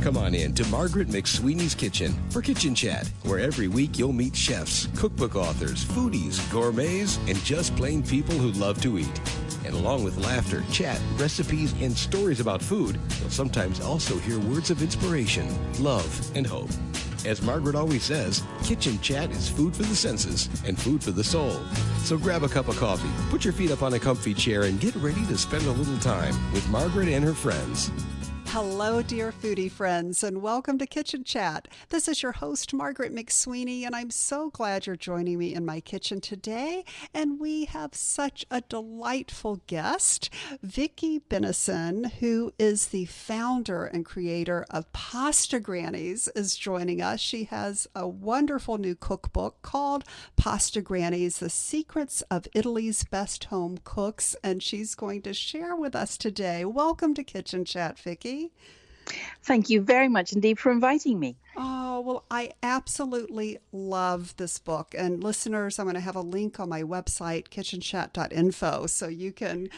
Come on in to Margaret McSweeney's Kitchen for Kitchen Chat, where every week you'll meet chefs, cookbook authors, foodies, gourmets, and just plain people who love to eat. And along with laughter, chat, recipes, and stories about food, you'll sometimes also hear words of inspiration, love, and hope. As Margaret always says, Kitchen Chat is food for the senses and food for the soul. So grab a cup of coffee, put your feet up on a comfy chair, and get ready to spend a little time with Margaret and her friends. Hello, dear foodie friends, and welcome to Kitchen Chat. This is your host, Margaret McSweeney, and I'm so glad you're joining me in my kitchen today. And we have such a delightful guest. Vicky Bennison, who is the founder and creator of Pasta Grannies, is joining us. She has a wonderful new cookbook called Pasta Grannies, The Secrets of Italy's Best Home Cooks, and she's going to share with us today. Welcome to Kitchen Chat, Vicky. Thank you very much indeed for inviting me. Oh, well, I absolutely love this book. And listeners, I'm going to have a link on my website, kitchenchat.info, so you can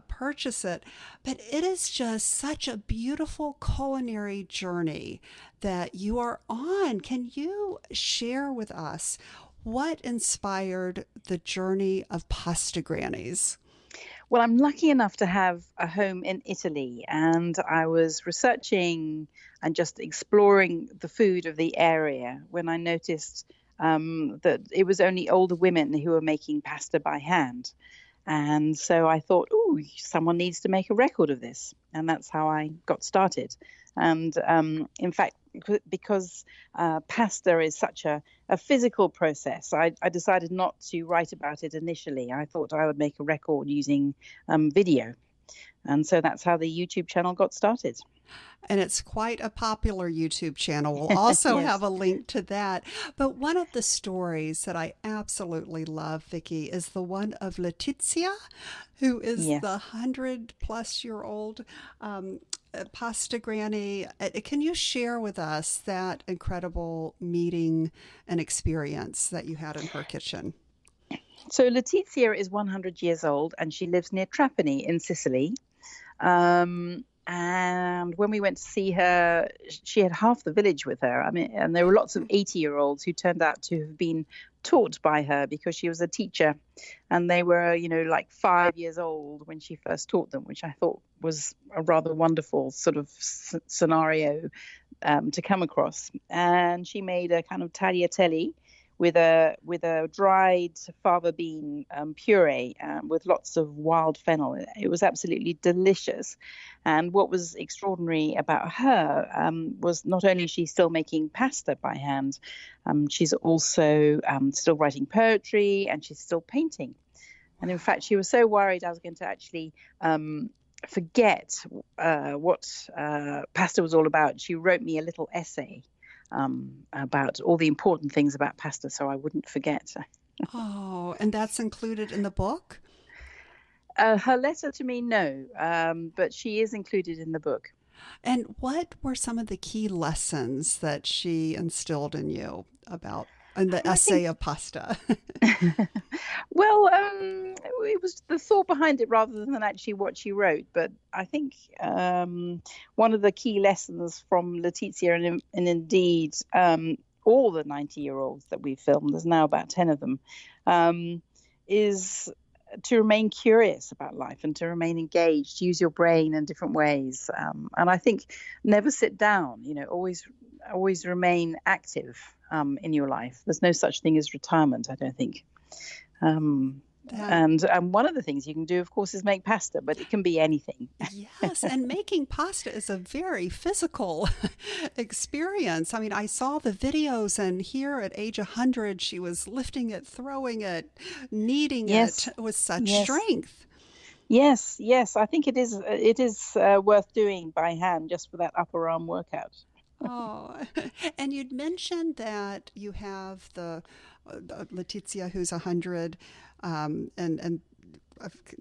purchase it. But it is just such a beautiful culinary journey that you are on. Can you share with us what inspired the journey of Pasta Grannies? Well, I'm lucky enough to have a home in Italy, and I was researching and just exploring the food of the area when I noticed that it was only older women who were making pasta by hand. And so I thought, oh, someone needs to make a record of this. And that's how I got started. And in fact, because pasta is such a physical process, I decided not to write about it initially. I thought I would make a record using video. And so that's how the YouTube channel got started. And it's quite a popular YouTube channel. We'll also Yes. have a link to that. But one of the stories that I absolutely love, Vicky, is the one of Letizia, who is the 100-plus-year-old pasta granny. Can you share with us that incredible meeting and experience that you had in her kitchen? So Letizia is 100 years old, and she lives near Strapponi in Sicily. And when we went to see her, she had half the village with her. I mean, and there were lots of 80-year-olds who turned out to have been taught by her because she was a teacher, and they were, like 5 years old when she first taught them, which I thought was a rather wonderful sort of scenario to come across. And she made a kind of tagliatelle with a dried fava bean puree with lots of wild fennel. It was absolutely delicious. And what was extraordinary about her was not only is she still making pasta by hand, she's also still writing poetry, and she's still painting. And in fact, she was so worried I was going to actually forget what pasta was all about. She wrote me a little essay about all the important things about pasta, so I wouldn't forget. Oh, and that's included in the book? Her letter to me, no, but she is included in the book. And what were some of the key lessons that she instilled in you about in the essay of pasta? Well, it was the thought behind it rather than actually what she wrote. But I think one of the key lessons from Letizia and indeed all the 90-year-olds that we've filmed, there's now about 10 of them, is to remain curious about life and to remain engaged, use your brain in different ways. And I think never sit down, always remain active in your life. There's no such thing as retirement, I don't think. And one of the things you can do, of course, is make pasta, but it can be anything. Yes, and making pasta is a very physical experience. I mean, I saw the videos, and here at age 100, she was lifting it, throwing it, kneading it with such strength. Yes. I think it is worth doing by hand just for that upper arm workout. Oh, and you'd mentioned that you have the Letizia, who's 100, and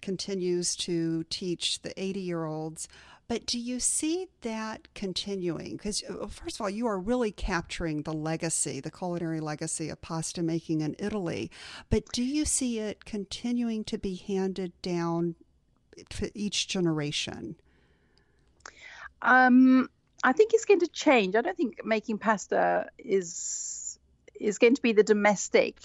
continues to teach the 80-year-olds. But do you see that continuing? Because first of all, you are really capturing the legacy, the culinary legacy of pasta making in Italy. But do you see it continuing to be handed down to each generation? I think it's going to change. I don't think making pasta is going to be the domestic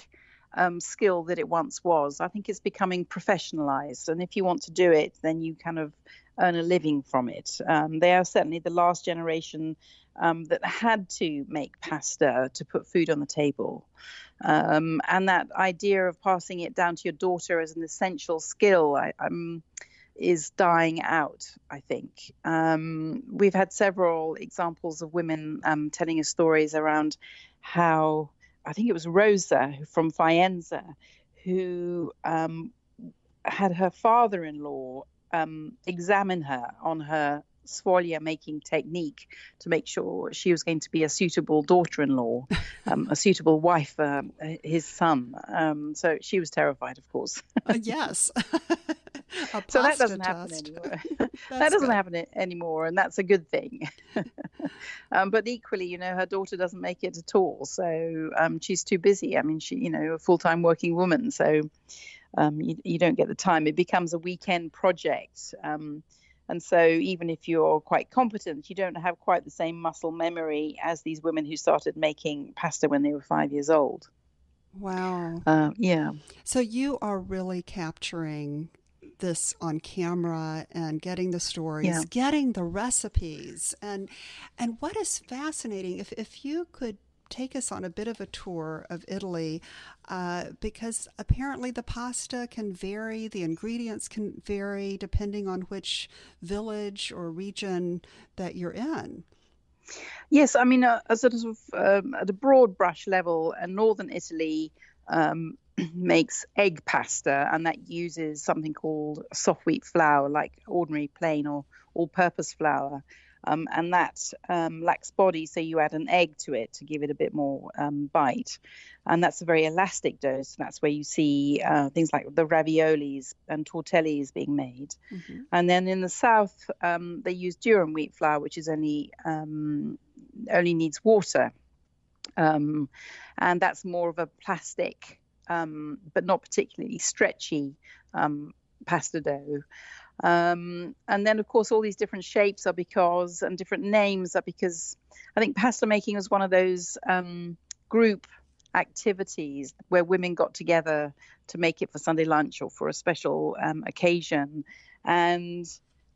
skill that it once was. I think it's becoming professionalized, and if you want to do it, then you kind of earn a living from it. They are certainly the last generation that had to make pasta to put food on the table. And that idea of passing it down to your daughter as an essential skill is dying out, I think. We've had several examples of women telling us stories around how, I think it was Rosa from Faenza, who had her father-in-law examine her on her sfoglia making technique to make sure she was going to be a suitable daughter-in-law, a suitable wife for his son. So she was terrified, of course. Yes. So that doesn't happen anymore. That doesn't happen anymore, and that's a good thing. But equally, her daughter doesn't make it at all. So she's too busy. I mean, she, a full-time working woman. So you don't get the time. It becomes a weekend project. And so even if you're quite competent, you don't have quite the same muscle memory as these women who started making pasta when they were 5 years old. Wow. Yeah. So you are really capturing this on camera and getting the stories, getting the recipes. And what is fascinating, if you could take us on a bit of a tour of Italy, because apparently the pasta can vary, the ingredients can vary depending on which village or region that you're in. Yes, I mean, a sort of at a broad brush level, northern Italy makes egg pasta, and that uses something called soft wheat flour, like ordinary plain or all-purpose flour. And that lacks body, so you add an egg to it to give it a bit more bite. And that's a very elastic dough, so that's where you see things like the raviolis and tortellis being made. Mm-hmm. And then in the south, they use durum wheat flour, which is only needs water. And that's more of a plastic, but not particularly stretchy pasta dough. And then, of course, all these different shapes are and different names are because I think pasta making was one of those group activities where women got together to make it for Sunday lunch or for a special occasion. And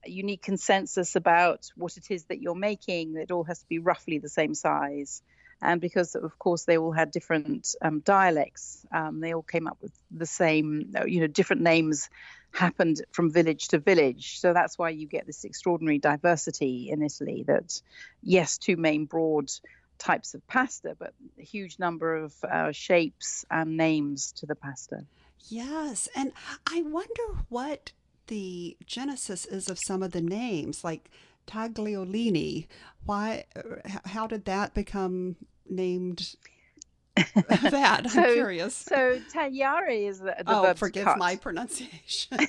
you need consensus about what it is that you're making. It all has to be roughly the same size. And because, of course, they all had different dialects, they all came up with the same, different names happened from village to village. So that's why you get this extraordinary diversity in Italy that, yes, two main broad types of pasta, but a huge number of shapes and names to the pasta. Yes. And I wonder what the genesis is of some of the names, like tagliolini. How did that become named that? I'm curious. So tagliare is the verb forgive to cut. my pronunciation.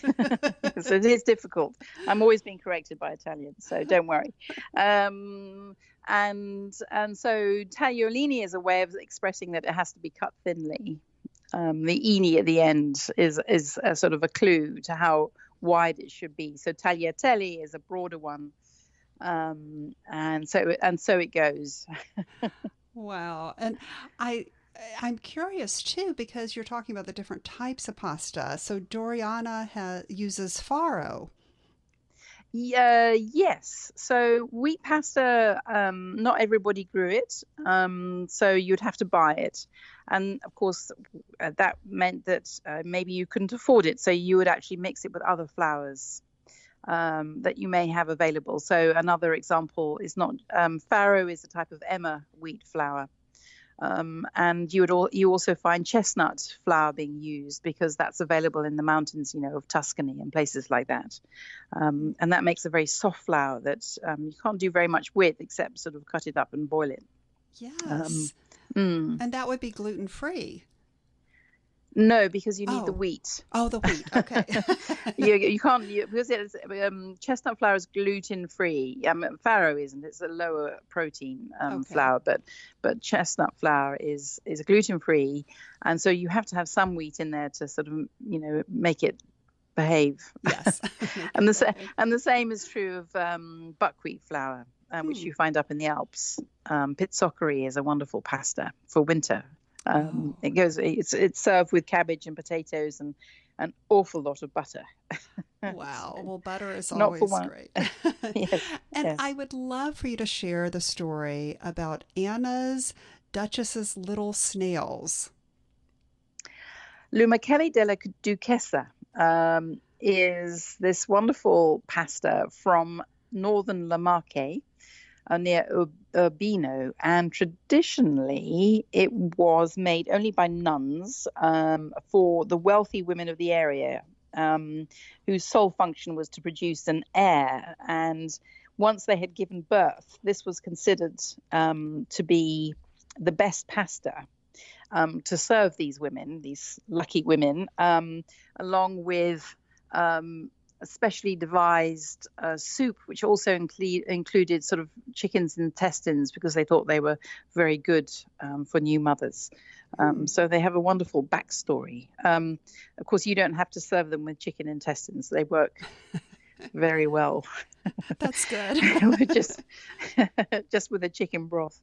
So it is difficult. I'm always being corrected by Italians, so don't worry. And so tagliolini is a way of expressing that it has to be cut thinly. The ini at the end is a sort of a clue to how wide it should be. So tagliatelle is a broader one. And so it goes. Wow. And I'm curious too, because you're talking about the different types of pasta. So Doriana uses farro. Yes. So wheat pasta, not everybody grew it. So you'd have to buy it. And of course, that meant that maybe you couldn't afford it. So you would actually mix it with other flours that you may have available. So another example is not farro is a type of emmer wheat flour. And you also find chestnut flour being used because that's available in the mountains, of Tuscany and places like that. And that makes a very soft flour that you can't do very much with except sort of cut it up and boil it. Yes. And that would be gluten-free. No, because you need the wheat. Oh, the wheat. Okay. you can't because it's chestnut flour is gluten free. Farro isn't. It's a lower protein flour, but chestnut flour is gluten free, and so you have to have some wheat in there to sort of make it behave. Yes. and the same is true of buckwheat flour. which you find up in the Alps. Pizzoccheri is a wonderful pasta for winter. It's served with cabbage and potatoes and an awful lot of butter. Wow. Well, butter is Not for always one. great. Yes, And yes. I would love for you to share the story about Anna's Duchess's little snails. Lumacheli della Duchessa is this wonderful pasta from northern La Marche, near Urbino, and traditionally it was made only by nuns for the wealthy women of the area, whose sole function was to produce an heir. And once they had given birth, this was considered to be the best pasta to serve these women, these lucky women, along with a specially devised soup, which also included sort of chicken's intestines, because they thought they were very good for new mothers. So they have a wonderful backstory. Of course, you don't have to serve them with chicken intestines. They work very well. That's good. just with a chicken broth.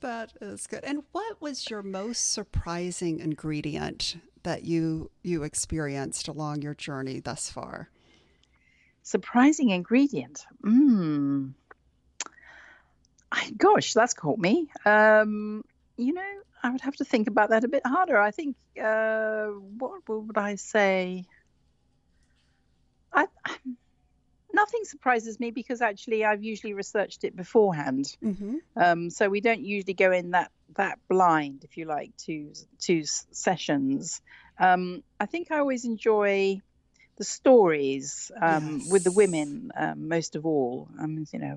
That is good. And what was your most surprising ingredient that you experienced along your journey thus far? Surprising ingredient. Gosh, that's caught me. I would have to think about that a bit harder. I think, what would I say? Nothing surprises me, because actually I've usually researched it beforehand. Mm-hmm. So we don't usually go in that blind, if you like, to sessions. I think I always enjoy the stories with the women most of all.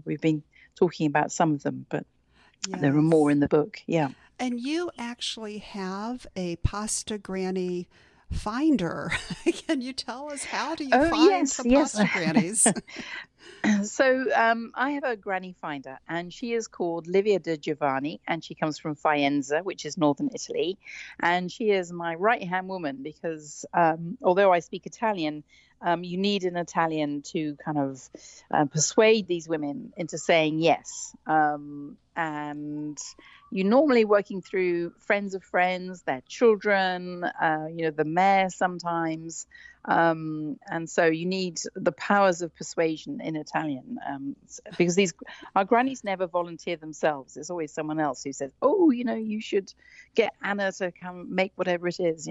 We've been talking about some of them, but there are more in the book. Yeah. And you actually have a Pasta Granny finder. Can you tell us, how do you find the Pasta Grannies? So I have a granny finder, and she is called Livia de Giovanni, and she comes from Faenza, which is northern Italy. And she is my right-hand woman, because although I speak Italian, you need an Italian to kind of persuade these women into saying yes. And you're normally working through friends of friends, their children, the mayor sometimes. And so you need the powers of persuasion in Italian, because our grannies never volunteer themselves. There's always someone else who says, oh, you should get Anna to come make whatever it is,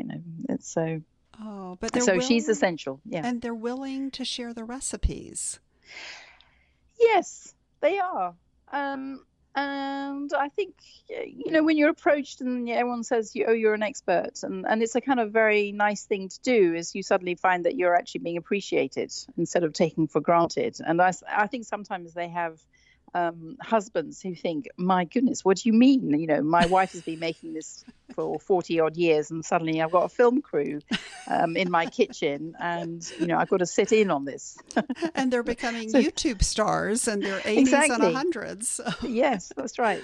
It's so. Oh, but she's essential. Yeah. And they're willing to share the recipes. Yes, they are. And I think, when you're approached and everyone says, you're an expert, and it's a kind of very nice thing to do, is you suddenly find that you're actually being appreciated instead of taken for granted. And I think sometimes they have husbands who think, my goodness, what do you mean? My wife has been making this for 40 odd years, and suddenly I've got a film crew in my kitchen, and I've got to sit in on this. And they're becoming YouTube stars in their 80s and 100s. Yes, that's right.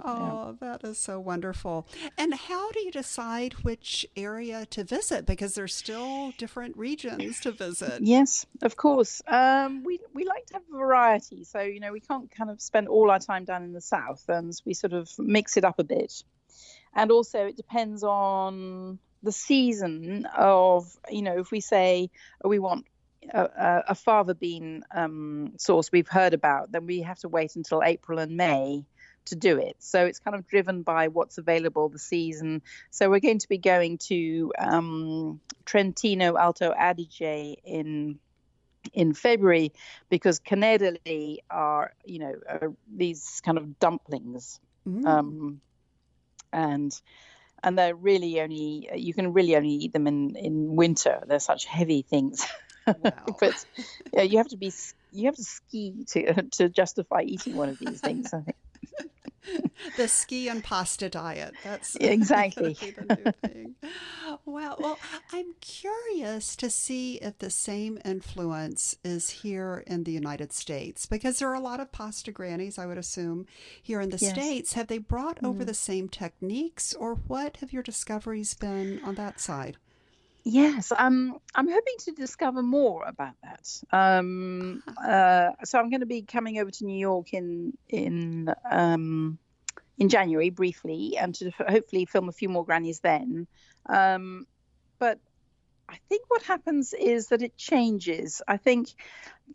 Oh, that is so wonderful. And how do you decide which area to visit? Because there's still different regions to visit. Yes, of course. We like to have variety, so we can't kind of spend all our time down in the south, and we sort of mix it up a bit. And also it depends on the season of, if we say we want a fava bean sauce we've heard about, then we have to wait until April and May to do it. So it's kind of driven by what's available, the season. So we're going to be going to Trentino Alto Adige in February, because canedoli are these kind of dumplings. And they're really you can really only eat them in winter. They're such heavy things. Wow. But you have to ski to justify eating one of these things, I think. The ski and pasta diet. That's exactly the new thing. Wow. Well, I'm curious to see if the same influence is here in the United States, because there are a lot of pasta grannies, I would assume, here in the States. Have they brought over the same techniques, or what have your discoveries been on that side? Yes, I'm hoping to discover more about that. So I'm going to be coming over to New York in January briefly, and to hopefully film a few more grannies then. But I think what happens is that it changes. I think,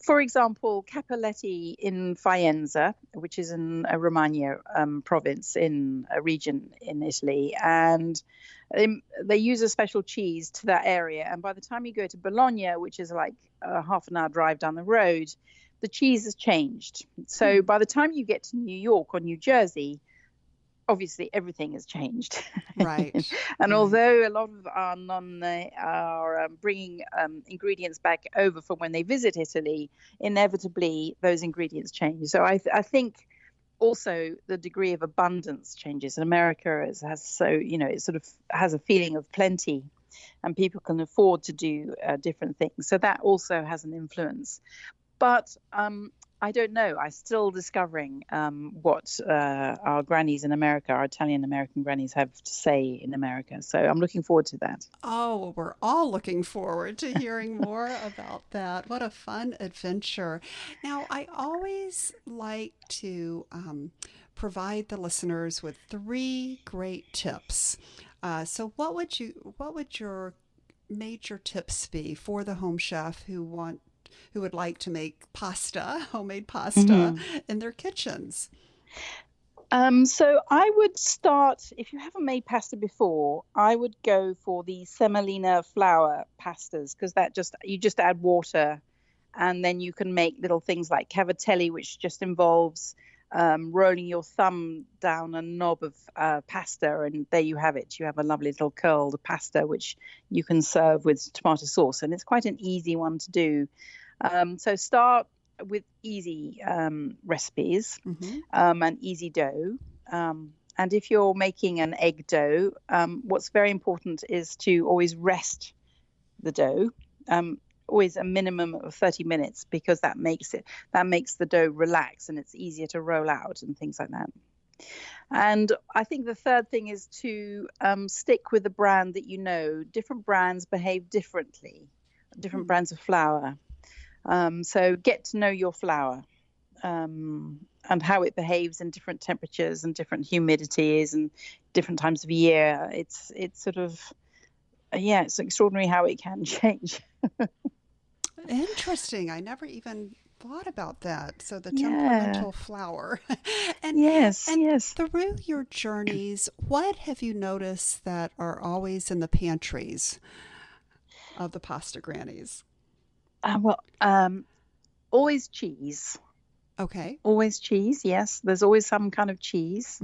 for example, Cappelletti in Faenza, which is in a Romagna province in a region in Italy, and they use a special cheese to that area. And by the time you go to Bologna, which is like a half an hour drive down the road, the cheese has changed. So by the time you get to New York or New Jersey, obviously everything has changed. Right. And right. although a lot of our nonne are bringing ingredients back over from when they visit Italy, inevitably those ingredients change. So I think also the degree of abundance changes. In America, it sort of has a feeling of plenty, and people can afford to do different things. So that also has an influence. But I don't know. I'm still discovering what our grannies in America, our Italian-American grannies, have to say in America. So I'm looking forward to that. Oh, well, we're all looking forward to hearing more about that. What a fun adventure. Now, I always like to provide the listeners with 3 great tips. So what would your major tips be for the home chef who would like to make homemade pasta in their kitchens? So I would start, if you haven't made pasta before, I would go for the semolina flour pastas, because you just add water, and then you can make little things like cavatelli, which just involves rolling your thumb down a knob of pasta, and there you have it. You have a lovely little curled pasta, which you can serve with tomato sauce, and it's quite an easy one to do. So start with easy recipes and easy dough. And if you're making an egg dough, what's very important is to always rest the dough, always a minimum of 30 minutes, because that makes the dough relax and it's easier to roll out and things like that. And I think the third thing is to stick with the brand that you know. Different brands behave differently, different brands of flour. So get to know your flour and how it behaves in different temperatures and different humidities and different times of year. It's sort of, it's extraordinary how it can change. Interesting. I never even thought about that. So the temperamental flour. And yes. through your journeys, what have you noticed that are always in the pantries of the Pasta Grannies? Always cheese. Okay. Always cheese, yes. There's always some kind of cheese.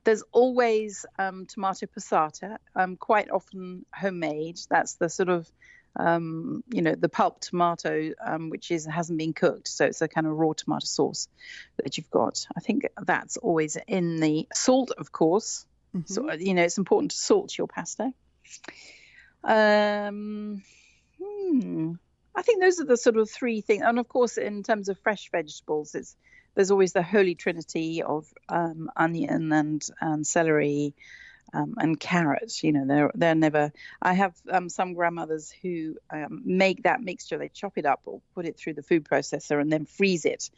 There's always tomato passata, quite often homemade. That's the sort of, the pulp tomato, which hasn't been cooked. So it's a kind of raw tomato sauce that you've got. I think that's always in the salt, of course. So, it's important to salt your pasta. I think those are the sort of 3 things. And of course, in terms of fresh vegetables, there's always the holy trinity of onion and celery and carrots. They're never. I have some grandmothers who make that mixture. They chop it up or put it through the food processor and then freeze it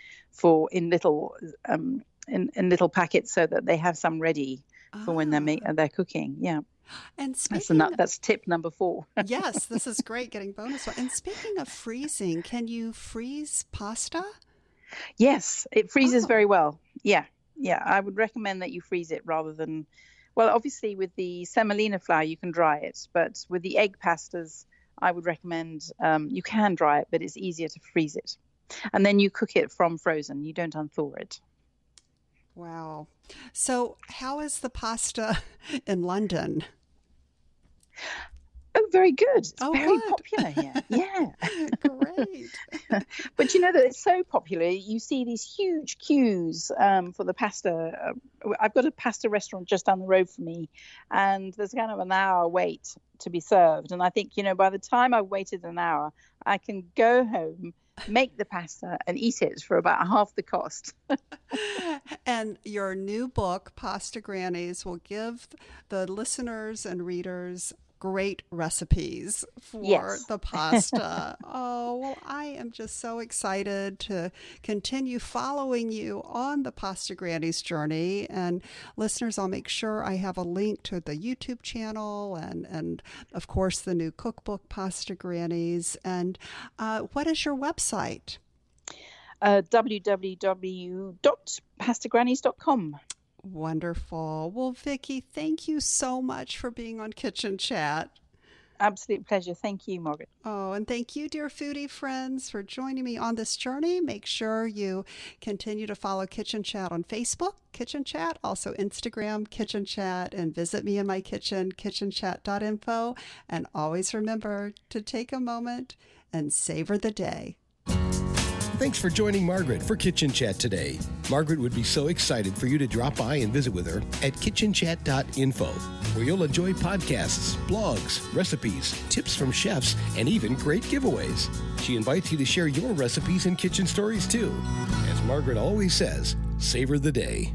in little in little packets, so that they have some ready for when they're cooking. Yeah. And that's tip number 4. Yes, this is great, getting bonus one. And speaking of freezing, can you freeze pasta? Yes, it freezes very well. Yeah. I would recommend that you freeze it rather than, well, obviously with the semolina flour you can dry it, but with the egg pastas I would recommend you can dry it, but it's easier to freeze it. And then you cook it from frozen. You don't unthaw it. Wow. So how is the pasta in London? Oh, very good. It's very good. popular here. Yeah. Great. But you know that it's so popular. You see these huge queues for the pasta. I've got a pasta restaurant just down the road from me, and there's kind of an hour wait to be served. And I think, by the time I've waited an hour, I can go home, make the pasta and eat it for about half the cost. And your new book, Pasta Grannies, will give the listeners and readers great recipes for Yes. the pasta. Oh, well, I am just so excited to continue following you on the Pasta Grannies journey. And listeners, I'll make sure I have a link to the YouTube channel and of course, the new cookbook, Pasta Grannies. And what is your website? www.pastagrannies.com. Wonderful. Well, Vicky, thank you so much for being on Kitchen Chat. Absolute pleasure. Thank you, Margaret. Oh, and thank you, dear foodie friends, for joining me on this journey. Make sure you continue to follow Kitchen Chat on Facebook, Kitchen Chat, also Instagram, Kitchen Chat, and visit me in my kitchen, kitchenchat.info. And always remember to take a moment and savor the day. Thanks for joining Margaret for Kitchen Chat today. Margaret would be so excited for you to drop by and visit with her at kitchenchat.info, where you'll enjoy podcasts, blogs, recipes, tips from chefs, and even great giveaways. She invites you to share your recipes and kitchen stories too. As Margaret always says, savor the day.